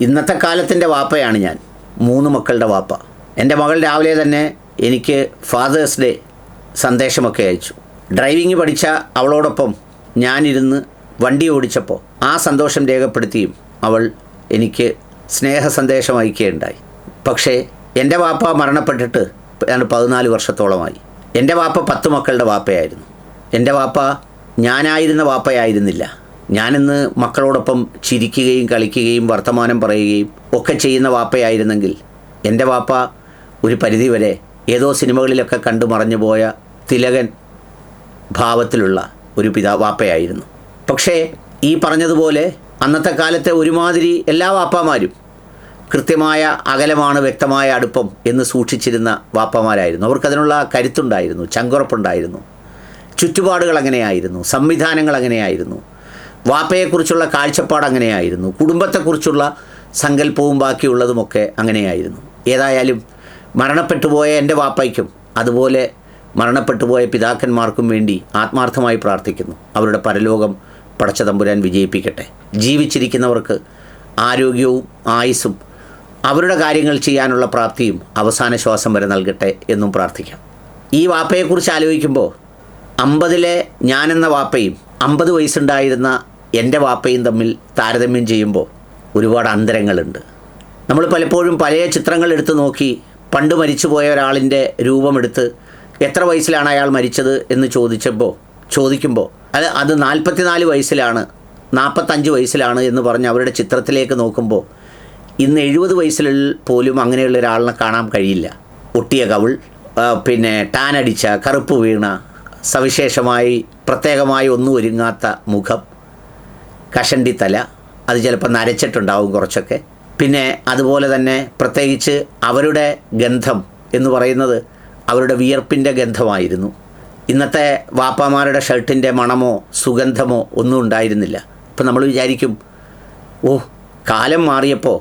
ഇന്നത്തെ കാലത്തിൻ്റെ വാപ്പയാണ് ഞാൻ. 3 മക്കളുടെ വാപ്പ. എൻ്റെ മകൾ രാവിലെ തന്നെ എനിക്ക് ഫാദേഴ്സ് ഡേ സന്ദേശമൊക്കെ അയച്ചു. ഡ്രൈവിംഗ് പഠിച്ച അവളോടൊപ്പം ഞാനിരുന്ന് വണ്ടി ഓടിച്ചപ്പോൾ ആ സന്തോഷം രേഖപ്പെടുത്തിയും അവൾ എനിക്ക് സ്നേഹ സന്ദേശം അയക്കുകയുണ്ടായി. പക്ഷേ എൻ്റെ വാപ്പ മരണപ്പെട്ടിട്ട് 14 വർഷത്തോളമായി. എൻ്റെ വാപ്പ 10 മക്കളുടെ വാപ്പയായിരുന്നു. എൻ്റെ വാപ്പ ഞാനായിരുന്ന വാപ്പയായിരുന്നില്ല. ഞാനിന്ന് മക്കളോടൊപ്പം ചിരിക്കുകയും കളിക്കുകയും വർത്തമാനം പറയുകയും ഒക്കെ ചെയ്യുന്ന വാപ്പയായിരുന്നെങ്കിൽ എൻ്റെ വാപ്പ ഒരു പരിധിവരെ ഏതോ സിനിമകളിലൊക്കെ കണ്ടു മറഞ്ഞു പോയ തിലകൻ ഭാവത്തിലുള്ള ഒരു വാപ്പയായിരുന്നു. പക്ഷേ ഈ പറഞ്ഞതുപോലെ അന്നത്തെ കാലത്തെ ഒരുമാതിരി എല്ലാ വാപ്പമാരും കൃത്യമായ അകലമാണ്, വ്യക്തമായ അടുപ്പം എന്ന് സൂക്ഷിച്ചിരുന്ന വാപ്പമാരായിരുന്നു. അവർക്കതിനുള്ള കരുത്തുണ്ടായിരുന്നു, ചങ്കുറപ്പുണ്ടായിരുന്നു. ചുറ്റുപാടുകൾ അങ്ങനെയായിരുന്നു, സംവിധാനങ്ങൾ അങ്ങനെയായിരുന്നു, വാപ്പയെക്കുറിച്ചുള്ള കാഴ്ചപ്പാട് അങ്ങനെയായിരുന്നു, കുടുംബത്തെക്കുറിച്ചുള്ള സങ്കല്പവും ബാക്കിയുള്ളതുമൊക്കെ അങ്ങനെയായിരുന്നു. ഏതായാലും മരണപ്പെട്ടുപോയ എൻ്റെ വാപ്പയ്ക്കും അതുപോലെ മരണപ്പെട്ടുപോയ പിതാക്കന്മാർക്കും വേണ്ടി ആത്മാർത്ഥമായി പ്രാർത്ഥിക്കുന്നു. അവരുടെ പരലോകം പടച്ച തമ്പുരാൻ വിജയിപ്പിക്കട്ടെ. ജീവിച്ചിരിക്കുന്നവർക്ക് ആരോഗ്യവും ആയുസ്സും അവരുടെ കാര്യങ്ങൾ ചെയ്യാനുള്ള പ്രാപ്തിയും അവസാന ശ്വാസം വരെ നൽകട്ടെ എന്നും പ്രാർത്ഥിക്കാം. ഈ വാപ്പയെക്കുറിച്ച് ആലോചിക്കുമ്പോൾ 50-ലെ ഞാനെന്ന വാപ്പയും 50 വയസ്സുണ്ടായിരുന്ന എൻ്റെ വാപ്പയും തമ്മിൽ താരതമ്യം ചെയ്യുമ്പോൾ ഒരുപാട് അന്തരങ്ങളുണ്ട്. നമ്മൾ പലപ്പോഴും പഴയ ചിത്രങ്ങൾ എടുത്ത് നോക്കി പണ്ട് മരിച്ചുപോയ ഒരാളിൻ്റെ രൂപമെടുത്ത് എത്ര വയസ്സിലാണ് അയാൾ മരിച്ചത് എന്ന് ചോദിക്കുമ്പോൾ അത് 44 വയസ്സിലാണ്, 45 വയസ്സിലാണ് എന്ന് പറഞ്ഞ് അവരുടെ ചിത്രത്തിലേക്ക് നോക്കുമ്പോൾ ഇന്ന് 70 വയസ്സിൽ പോലും അങ്ങനെയുള്ള ഒരാളിനെ കാണാൻ കഴിയില്ല. ഒട്ടിയ കവിൾ, പിന്നെ ടാനടിച്ച, കറുപ്പ് വീണ, സവിശേഷമായി പ്രത്യേകമായി ഒന്നും ഒരുങ്ങാത്ത മുഖം, കഷണ്ടി തല, അത് ചിലപ്പോൾ നരച്ചിട്ടുണ്ടാവും കുറച്ചൊക്കെ. പിന്നെ അതുപോലെ തന്നെ പ്രത്യേകിച്ച് അവരുടെ ഗന്ധം എന്ന് പറയുന്നത് അവരുടെ വിയർപ്പിൻ്റെ ഗന്ധമായിരുന്നു. ഇന്നത്തെ വാപ്പാമാരുടെ ഷർട്ടിൻ്റെ മണമോ സുഗന്ധമോ ഒന്നും ഉണ്ടായിരുന്നില്ല. ഇപ്പം നമ്മൾ വിചാരിക്കും, കാലം മാറിയപ്പോൾ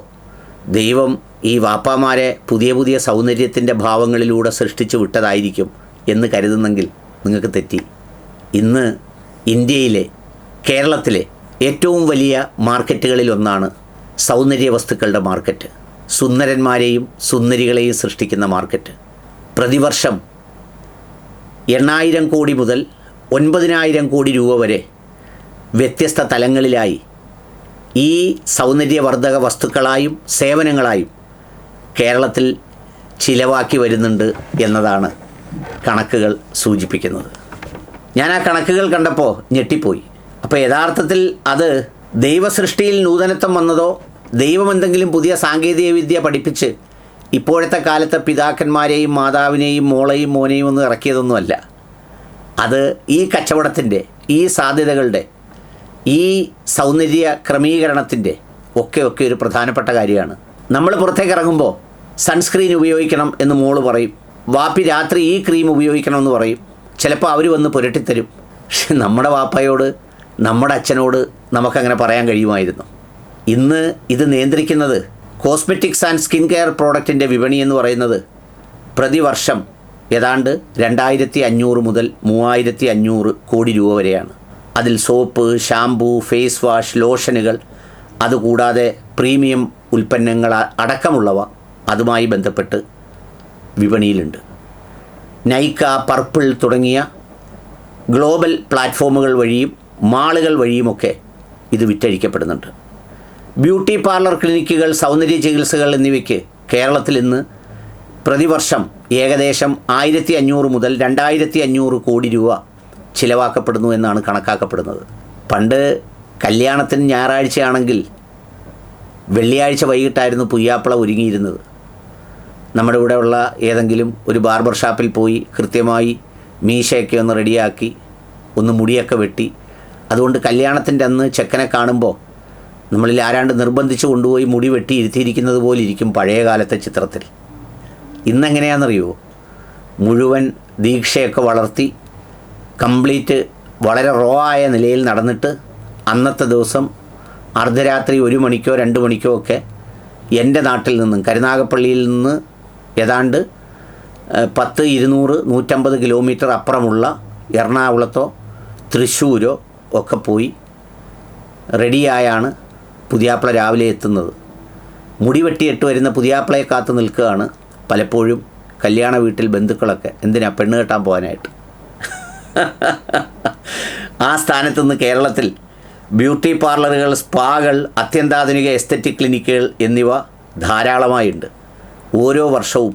ദൈവം ഈ വാപ്പാമാരെ പുതിയ പുതിയ സൗന്ദര്യത്തിൻ്റെ ഭാവങ്ങളിലൂടെ സൃഷ്ടിച്ചു വിട്ടതായിരിക്കും എന്ന് കരുതുന്നെങ്കിൽ നിങ്ങൾക്ക് തെറ്റി. ഇന്ന് ഇന്ത്യയിലെ, കേരളത്തിലെ ഏറ്റവും വലിയ മാർക്കറ്റുകളിലൊന്നാണ് സൗന്ദര്യ വസ്തുക്കളുടെ മാർക്കറ്റ്. സുന്ദരന്മാരെയും സുന്ദരികളെയും സൃഷ്ടിക്കുന്ന മാർക്കറ്റ്. പ്രതിവർഷം 8,000 കോടി മുതൽ 9,000 കോടി രൂപ വരെ വ്യത്യസ്ത തലങ്ങളിലായി ഈ സൗന്ദര്യവർദ്ധക വസ്തുക്കളായും സേവനങ്ങളായും കേരളത്തിൽ ചിലവാക്കി വരുന്നുണ്ട് എന്നതാണ് കണക്കുകൾ സൂചിപ്പിക്കുന്നത്. ഞാൻ ആ കണക്കുകൾ കണ്ടപ്പോൾ ഞെട്ടിപ്പോയി. അപ്പോൾ യഥാർത്ഥത്തിൽ അത് ദൈവസൃഷ്ടിയിൽ നൂതനത്വം വന്നതോ ദൈവം എന്തെങ്കിലും പുതിയ സാങ്കേതിക വിദ്യ പഠിപ്പിച്ച് ഇപ്പോഴത്തെ കാലത്തെ പിതാക്കന്മാരെയും മാതാവിനെയും മോളെയും മോനെയും ഒന്നും ഇറക്കിയതൊന്നുമല്ല. അത് ഈ കച്ചവടത്തിൻ്റെ, ഈ സാധ്യതകളുടെ, ഈ സൗന്ദര്യ ക്രമീകരണത്തിൻ്റെ ഒക്കെ ഒരു പ്രധാനപ്പെട്ട കാര്യമാണ്. നമ്മൾ പുറത്തേക്ക് ഇറങ്ങുമ്പോൾ സൺസ്ക്രീൻ ഉപയോഗിക്കണം എന്ന് മോള് പറയും, വാപ്പി രാത്രി ഈ ക്രീം ഉപയോഗിക്കണമെന്ന് പറയും. ചിലപ്പോൾ അവർ വന്ന് പുരട്ടിത്തരും. പക്ഷെ നമ്മുടെ വാപ്പയോട്, നമ്മുടെ അച്ഛനോട് നമുക്കങ്ങനെ പറയാൻ കഴിയുമായിരുന്നു. ഇന്ന് ഇത് നിയന്ത്രിക്കുന്നത് കോസ്മെറ്റിക്സ് ആൻഡ് സ്കിൻ കെയർ പ്രോഡക്റ്റിൻ്റെ വിപണി എന്ന് പറയുന്നത് പ്രതിവർഷം ഏതാണ്ട് 2,500 മുതൽ 3,500 കോടി രൂപ വരെയാണ്. അതിൽ സോപ്പ്, ഷാംപൂ, ഫേസ് വാഷ്, ലോഷനുകൾ, അതുകൂടാതെ പ്രീമിയം ഉൽപ്പന്നങ്ങൾ അടക്കമുള്ളവ അതുമായി ബന്ധപ്പെട്ട് വിപണിയിലുണ്ട്. നൈക്ക, പർപ്പിൾ തുടങ്ങിയ ഗ്ലോബൽ പ്ലാറ്റ്ഫോമുകൾ വഴിയും മാളുകൾ വഴിയുമൊക്കെ ഇത് വിറ്റഴിക്കപ്പെടുന്നുണ്ട്. ബ്യൂട്ടി പാർലർ ക്ലിനിക്കുകൾ, സൗന്ദര്യ ചികിത്സകൾ എന്നിവയ്ക്ക് കേരളത്തിൽ ഇന്ന് പ്രതിവർഷം ഏകദേശം 1,500 മുതൽ 2,500 കോടി രൂപ ചിലവാക്കപ്പെടുന്നു എന്നാണ് കണക്കാക്കപ്പെടുന്നത്. പണ്ട് കല്യാണത്തിന് ഞായറാഴ്ചയാണെങ്കിൽ വെള്ളിയാഴ്ച വൈകിട്ടായിരുന്നു പുയ്യാപ്പിള ഒരുങ്ങിയിരുന്നത്. നമ്മുടെ ഇവിടെ ഉള്ള ഏതെങ്കിലും ഒരു ബാർബർ ഷാപ്പിൽ പോയി കൃത്യമായി മീശയൊക്കെ ഒന്ന് റെഡിയാക്കി ഒന്ന് മുടിയൊക്കെ വെട്ടി, അതുകൊണ്ട് കല്യാണത്തിൻ്റെ അന്ന് ചെക്കനെ കാണുമ്പോൾ നമ്മളിൽ ആരാണ്ട് നിർബന്ധിച്ച് കൊണ്ടുപോയി മുടി വെട്ടി ഇരുത്തിയിരിക്കുന്നത് പോലെ ഇരിക്കും പഴയ കാലത്തെ ചിത്രത്തിൽ. ഇന്നെങ്ങനെയാണെന്നറിയുമോ? മുഴുവൻ ദീക്ഷയൊക്കെ വളർത്തി കംപ്ലീറ്റ് വളരെ റോ ആയ നിലയിൽ നടന്നിട്ട് അന്നത്തെ ദിവസം അർദ്ധരാത്രി 1 മണിക്കോ 2 മണിക്കോ ഒക്കെ എൻ്റെ നാട്ടിൽ നിന്നും, കരുനാഗപ്പള്ളിയിൽ നിന്ന് ഏതാണ്ട് 10, 200, 150 കിലോമീറ്റർ അപ്പുറമുള്ള എറണാകുളത്തോ തൃശ്ശൂരോ ഒക്കെ പോയി റെഡിയായാണ് പുതിയാപ്പിള രാവിലെ എത്തുന്നത്. മുടി വെട്ടിയിട്ട് വരുന്ന പുതിയാപ്പിളയെ കാത്ത് നിൽക്കുകയാണ് പലപ്പോഴും കല്യാണ വീട്ടിൽ ബന്ധുക്കളൊക്കെ. എന്തിനാ? പെണ്ണ് കെട്ടാൻ പോകാനായിട്ട്. ആ സ്ഥാനത്ത് നിന്ന് കേരളത്തിൽ ബ്യൂട്ടി പാർലറുകൾ, സ്പാകൾ, അത്യന്താധുനിക എസ്തെറ്റിക് ക്ലിനിക്കുകൾ എന്നിവ ധാരാളമായുണ്ട്. ഓരോ വർഷവും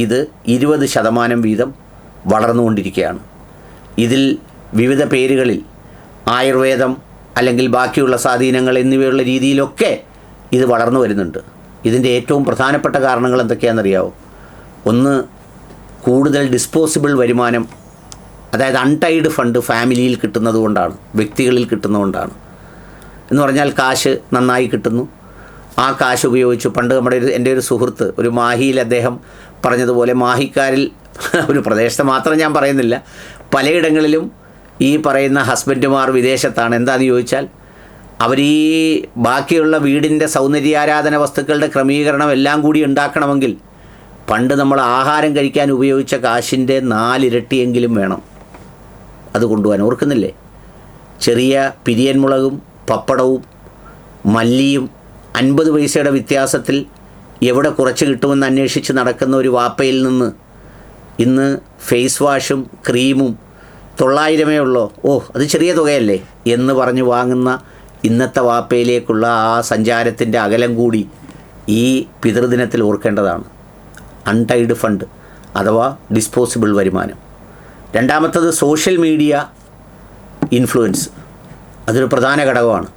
ഇത് 20% വീതം വളർന്നുകൊണ്ടിരിക്കുകയാണ്. ഇതിൽ വിവിധ പേരുകളിൽ ആയുർവേദം അല്ലെങ്കിൽ ബാക്കിയുള്ള സ്വാധീനങ്ങൾ എന്നിവയുള്ള രീതിയിലൊക്കെ ഇത് വളർന്നു വരുന്നുണ്ട്. ഇതിൻ്റെ ഏറ്റവും പ്രധാനപ്പെട്ട കാരണങ്ങൾ എന്തൊക്കെയാണെന്നറിയാമോ? ഒന്ന്, കൂടുതൽ ഡിസ്പോസിബിൾ വരുമാനം, അതായത് അൺടൈഡ് ഫണ്ട് ഫാമിലിയിൽ കിട്ടുന്നത് കൊണ്ടാണ്, വ്യക്തികളിൽ കിട്ടുന്നതുകൊണ്ടാണ്. എന്ന് പറഞ്ഞാൽ കാശ് നന്നായി കിട്ടുന്നു. ആ കാശ് ഉപയോഗിച്ച് പണ്ട് എൻ്റെ ഒരു സുഹൃത്ത്, ഒരു മാഹിയിൽ അദ്ദേഹം പറഞ്ഞതുപോലെ, മാഹിക്കാരിൽ ഒരു പ്രദേശത്ത് മാത്രം ഞാൻ പറയുന്നില്ല, പലയിടങ്ങളിലും ഈ പറയുന്ന ഹസ്ബൻഡുമാർ വിദേശത്താണ്. എന്താണെന്ന് ചോദിച്ചാൽ അവർ ഈ ബാക്കിയുള്ള വീടിൻ്റെ സൗന്ദര്യാരാധന വസ്തുക്കളുടെ ക്രമീകരണം എല്ലാം കൂടി ഉണ്ടാക്കണമെങ്കിൽ പണ്ട് നമ്മൾ ആഹാരം കഴിക്കാൻ ഉപയോഗിച്ച കാശിൻ്റെ 4 ഇരട്ടിയെങ്കിലും വേണം അത് കൊണ്ടുപോകാൻ. ഓർക്കുന്നില്ലേ? ചെറിയ പിരിയൻ മുളകും പപ്പടവും മല്ലിയും 50 പൈസയുടെ വ്യത്യാസത്തിൽ എവിടെ കുറച്ച് കിട്ടുമെന്ന് അന്വേഷിച്ച് നടക്കുന്ന ഒരു വാപ്പയിൽ നിന്ന് ഇന്ന് ഫേസ് വാഷും ക്രീമും 900 ഉള്ളോ, ഓ അത് ചെറിയ തുകയല്ലേ എന്ന് പറഞ്ഞ് വാങ്ങുന്ന ഇന്നത്തെ വാപ്പയിലേക്കുള്ള ആ സഞ്ചാരത്തിൻ്റെ അകലം കൂടി ഈ പിതൃദിനത്തിൽ ഓർക്കേണ്ടതാണ്. അൺടൈഡ് ഫണ്ട് അഥവാ ഡിസ്പോസിബിൾ വരുമാനം. രണ്ടാമത്തത് സോഷ്യൽ മീഡിയ ഇൻഫ്ലുവൻസ്. അതൊരു പ്രധാന ഘടകമാണ്.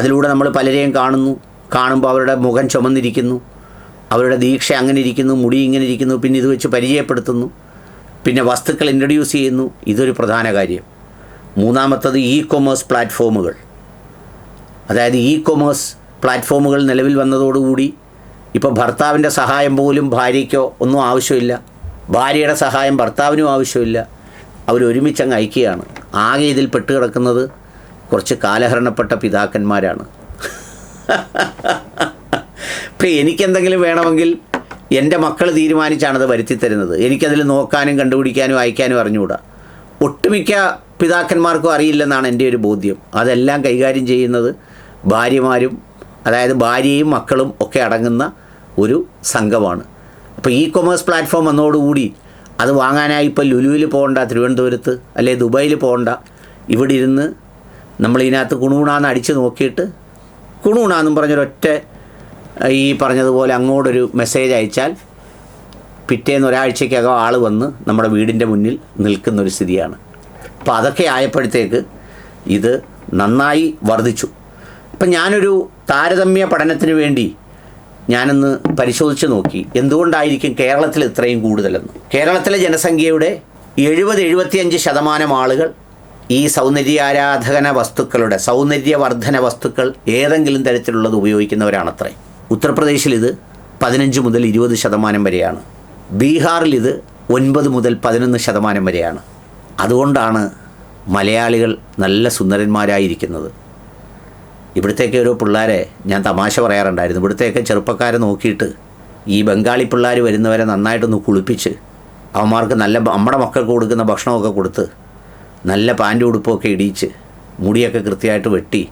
അതിലൂടെ നമ്മൾ പലരെയും കാണുമ്പോൾ അവരുടെ മുഖം ചുമന്നിരിക്കുന്നു, അവരുടെ ദീക്ഷ അങ്ങനെ ഇരിക്കുന്നു, മുടി ഇങ്ങനെ ഇരിക്കുന്നു, പിന്നെ ഇത് വെച്ച് പരിചയപ്പെടുത്തുന്നു, പിന്നെ വസ്തുക്കൾ ഇൻട്രൊഡ്യൂസ് ചെയ്യുന്നു. ഇതൊരു പ്രധാന കാര്യം. മൂന്നാമത്തത് കൊമേഴ്സ് പ്ലാറ്റ്ഫോമുകൾ. അതായത് കൊമേഴ്സ് പ്ലാറ്റ്ഫോമുകൾ നിലവിൽ വന്നതോടുകൂടി ഇപ്പോൾ ഭർത്താവിൻ്റെ സഹായം പോലും ഭാര്യയ്ക്കോ ഒന്നും ആവശ്യമില്ല, ഭാര്യയുടെ സഹായം ഭർത്താവിനും ആവശ്യമില്ല. അവരൊരുമിച്ചങ്ങ് അയക്കുകയാണ്. ആകെ ഇതിൽ പെട്ടുകിടക്കുന്നത് കുറച്ച് കാലഹരണപ്പെട്ട പിതാക്കന്മാരാണ്. ഇപ്പം എനിക്കെന്തെങ്കിലും വേണമെങ്കിൽ എൻ്റെ മക്കൾ തീരുമാനിച്ചാണത് വരുത്തി തരുന്നത്. എനിക്കതിൽ നോക്കാനും കണ്ടുപിടിക്കാനും അയക്കാനും അറിഞ്ഞുകൂടാ. ഒട്ടുമിക്ക പിതാക്കന്മാർക്കും അറിയില്ലെന്നാണ് എൻ്റെ ഒരു ബോധ്യം. അതെല്ലാം കൈകാര്യം ചെയ്യുന്നത് ഭാര്യമാരും, അതായത് ഭാര്യയും മക്കളും ഒക്കെ അടങ്ങുന്ന ഒരു സംഘമാണ്. അപ്പോൾ കൊമേഴ്സ് പ്ലാറ്റ്ഫോം വന്നതോടുകൂടി അത് വാങ്ങാനായി ഇപ്പോൾ ലുലുവിൽ പോകണ്ട, തിരുവനന്തപുരത്ത് അല്ലെ ദുബായിൽ പോകണ്ട, ഇവിടെ ഇരുന്ന് നമ്മളിതിനകത്ത് കുണൂണാന്ന് അടിച്ച് നോക്കിയിട്ട് കുണൂണാന്നും പറഞ്ഞൊരൊറ്റ ഈ പറഞ്ഞതുപോലെ അങ്ങോട്ടൊരു മെസ്സേജ് അയച്ചാൽ പിറ്റേന്ന് ഒരാഴ്ചയ്ക്കകം ആൾ വന്ന് നമ്മുടെ വീടിൻ്റെ മുന്നിൽ നിൽക്കുന്നൊരു സ്ഥിതിയാണ്. അപ്പോൾ അതൊക്കെ ആയപ്പോഴത്തേക്ക് ഇത് നന്നായി വർദ്ധിച്ചു. ഇപ്പം ഞാനൊരു താരതമ്യ പഠനത്തിന് വേണ്ടി ഞാനൊന്ന് പരിശോധിച്ച് നോക്കി എന്തുകൊണ്ടായിരിക്കും കേരളത്തിൽ ഇത്രയും കൂടുതലെന്ന്. കേരളത്തിലെ ജനസംഖ്യയുടെ 70-75% ആളുകൾ ഈ സൗന്ദര്യാരാധന വസ്തുക്കളുടെ, സൗന്ദര്യവർദ്ധന വസ്തുക്കൾ ഏതെങ്കിലും തരത്തിലുള്ളത് ഉപയോഗിക്കുന്നവരാണത്രേ. ഉത്തർപ്രദേശിൽ ഇത് 15 മുതൽ 20% വരെയാണ്. ബീഹാറിൽ ഇത് 9 മുതൽ 11% വരെയാണ്. അതുകൊണ്ടാണ് മലയാളികൾ നല്ല സുന്ദരന്മാരായിരിക്കുന്നത്. ഇവിടുത്തേക്ക് ഓരോ പിള്ളേരെ ഞാൻ തമാശ പറയാറുണ്ടായിരുന്നു. ഇവിടുത്തേക്ക് ചെറുപ്പക്കാരെ നോക്കിയിട്ട് ഈ ബംഗാളി പിള്ളേർ വരുന്നവരെ നന്നായിട്ടൊന്ന് കുളിപ്പിച്ച് അവന്മാർക്ക് നല്ല നമ്മുടെ മക്കൾക്ക് കൊടുക്കുന്ന ഭക്ഷണമൊക്കെ കൊടുത്ത് നല്ല പാൻറ് ഉടുപ്പൊക്കെ ഇടിയിച്ച് മുടിയൊക്കെ കൃത്യമായിട്ട് വെട്ടി,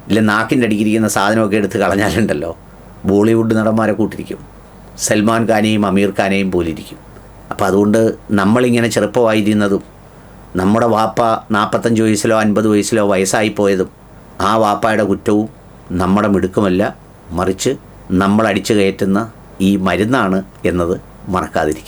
ഇല്ല നാക്കിൻ്റെ അടിക്കിരിക്കുന്ന സാധനമൊക്കെ എടുത്ത് കളഞ്ഞാലുണ്ടല്ലോ ബോളിവുഡ് നടന്മാരെ കൂട്ടിരിക്കും. സൽമാൻ ഖാനെയും അമീർ ഖാനെയും പോലിരിക്കും. അപ്പോൾ അതുകൊണ്ട് നമ്മളിങ്ങനെ ചെറുപ്പമായിരുന്നതും നമ്മുടെ വാപ്പ 45 വയസ്സിലോ 50 വയസ്സിലോ വയസ്സായിപ്പോയതും ആ വാപ്പായുടെ കുറ്റവും നമ്മുടെ മിടുക്കുമല്ല, മറിച്ച് നമ്മളടിച്ചു കയറ്റുന്ന ഈ മരുന്നാണ് എന്നത് മറക്കാതിരിക്കുക.